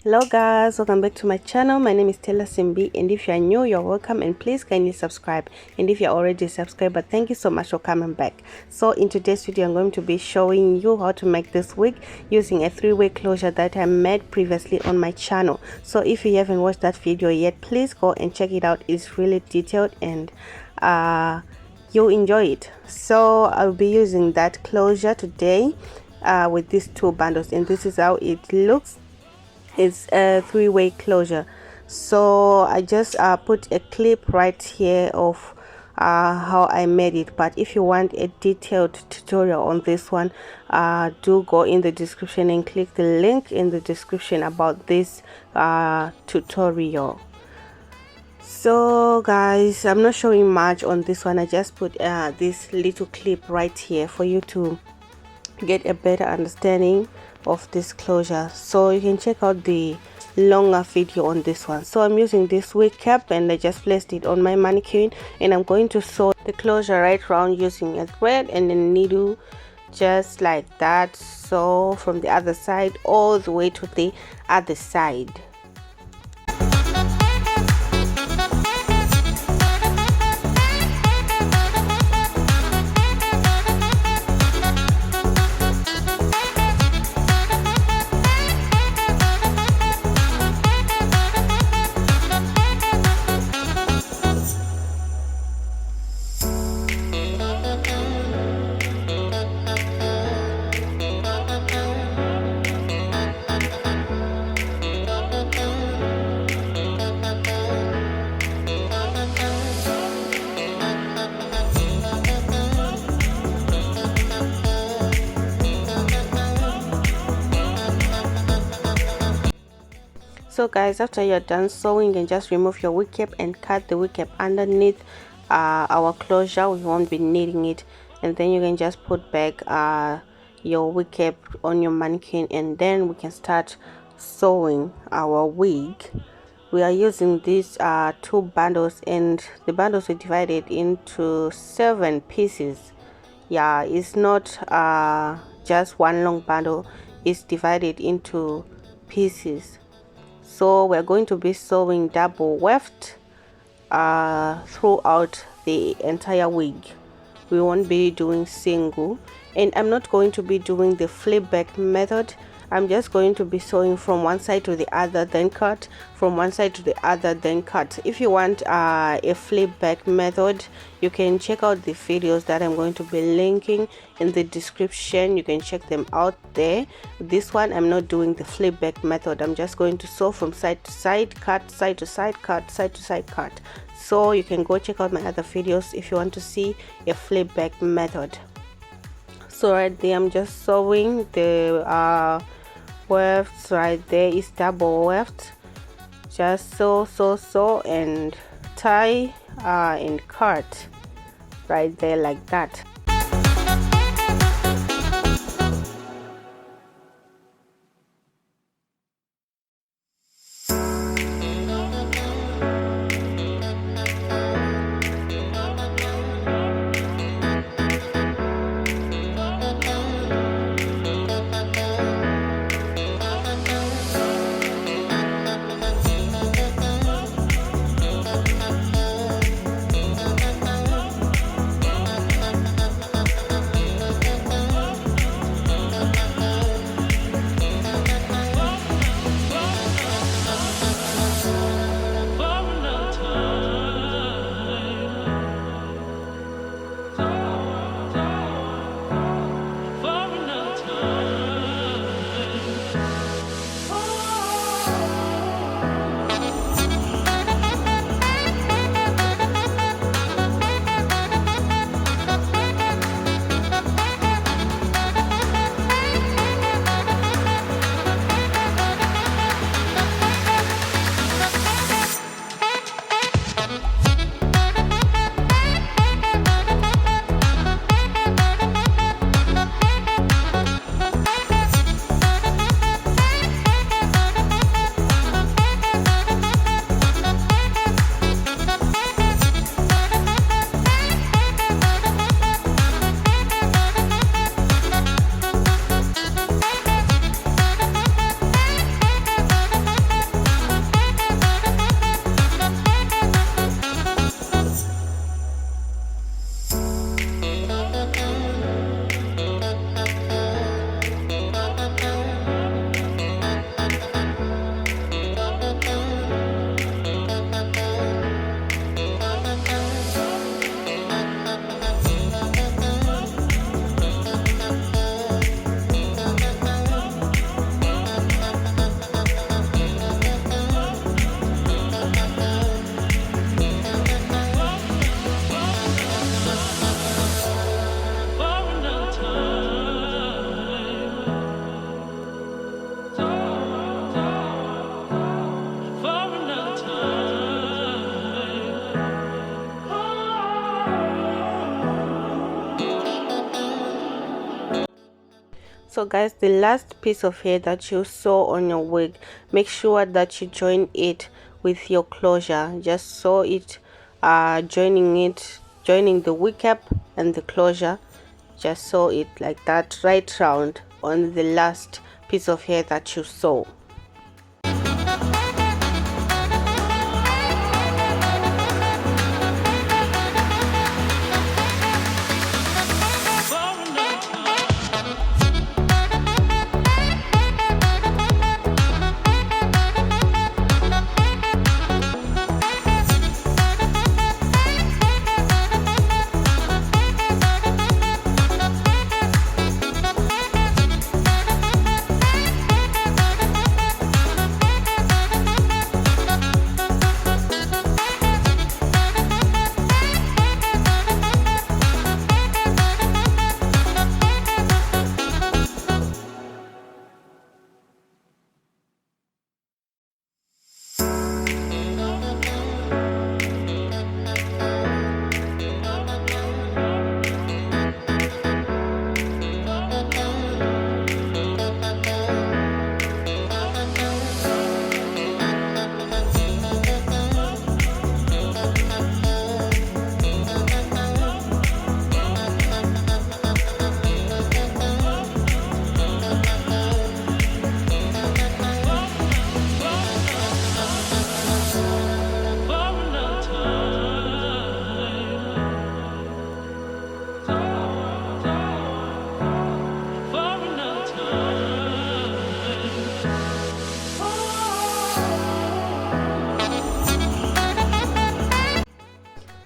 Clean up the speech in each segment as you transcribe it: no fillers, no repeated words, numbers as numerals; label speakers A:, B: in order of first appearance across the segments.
A: Hello guys, welcome back to my channel. My name is Taylor Simbi, and if you are new, you're welcome, and please kindly subscribe. And if you're already a subscriber, thank you so much for coming back. So in today's video, I'm going to be showing you how to make this wig using a three-way closure that I made previously on my channel. So if you haven't watched that video yet, please go and check it out. It's really detailed and you'll enjoy it. So I'll be using that closure today with these two bundles, and this is how it looks. It's a three-way closure. So I just put a clip right here of how I made it, but if you want a detailed tutorial on this one, do go in the description and click the link in the description about this tutorial. So guys, I'm not showing much on this one. I just put this little clip right here for you to get a better understanding of this closure, so you can check out the longer video on this one. So I'm using this wig cap, and I just placed it on my mannequin, and I'm going to sew the closure right round using a thread and a needle, just like that. So from the other side all the way to the other side. So guys, after you're done sewing, you can just remove your wig cap and cut the wig cap underneath our closure. We won't be needing it, and then you can just put back your wig cap on your mannequin, and then we can start sewing our wig. We are using these two bundles, and the bundles were divided into 7 pieces. Yeah, it's not just one long bundle, it's divided into pieces. So we're going to be sewing double weft throughout the entire wig. We won't be doing single, and I'm not going to be doing the flip back method. I'm just going to be sewing from one side to the other, then cut, from one side to the other, then cut. If you want a flip back method, you can check out the videos that I'm going to be linking in the description. You can check them out there. This one, I'm not doing the flip back method. I'm just going to sew from side to side, cut, side to side, cut, side to side, cut. So you can go check out my other videos if you want to see a flip back method. So right there, I'm just sewing the wefts. Right there is double weft. Just sew and tie and cut right there like that. So guys, the last piece of hair that you sew on your wig, make sure that you join it with your closure. Just sew it, joining the wig cap and the closure. Just sew it like that right round on the last piece of hair that you sew.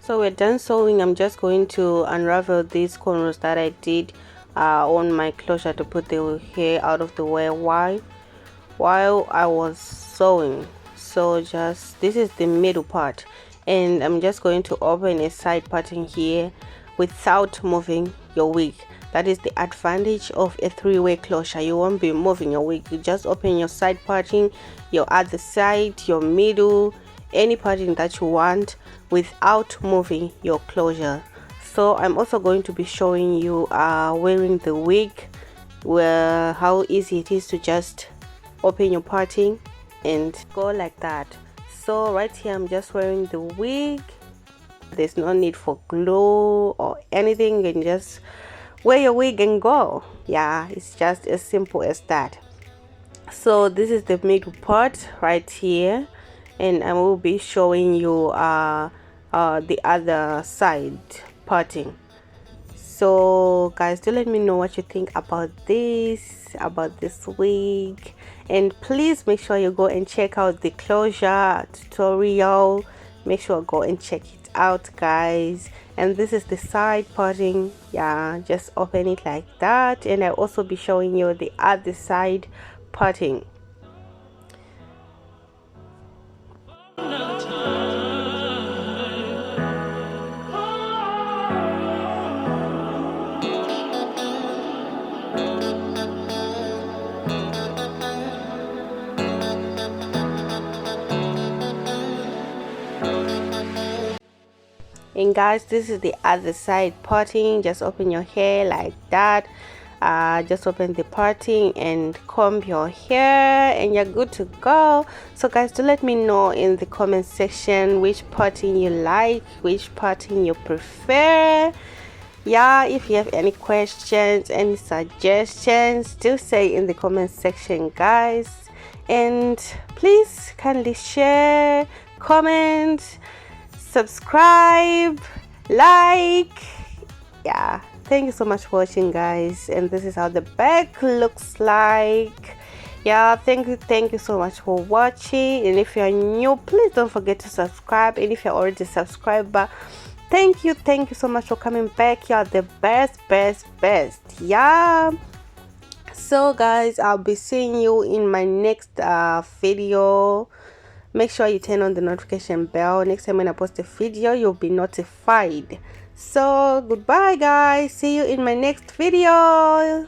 A: So we're done sewing. I'm just going to unravel these corners that I did on my closure to put the hair out of the way while I was sewing. So just this is the middle part, and I'm just going to open a side parting here without moving your wig. That is the advantage of a three-way closure. You won't be moving your wig. You just open your side parting, your other side, your middle, any parting that you want without moving your closure. So I'm also going to be showing you wearing the wig, where how easy it is to just open your parting and go like that. So right here I'm just wearing the wig. There's no need for glue or anything. You can just wear your wig and go. Yeah, it's just as simple as that. So this is the middle part right here, and I will be showing you the other side parting. So guys, do let me know what you think about this wig, and please make sure you go and check out the closure tutorial. Make sure go and check it out, guys. And this is the side parting. Yeah, just open it like that, and I'll also be showing you the other side parting. And guys, this is the other side parting. Just open your hair like that. Just open the parting and comb your hair, and you're good to go. So guys, do let me know in the comment section which parting you like, which parting you prefer. Yeah, if you have any questions, any suggestions, do say in the comment section, guys. And please kindly share, comment, subscribe, like. Yeah, thank you so much for watching, guys. And this is how the back looks like. Yeah, thank you so much for watching. And if you're new, please don't forget to subscribe. And if you're already a subscriber, thank you so much for coming back. You're the best. Yeah, so guys, I'll be seeing you in my next video. Make sure you turn on the notification bell. Next time when I post a video, you'll be notified. So goodbye, guys. See you in my next video.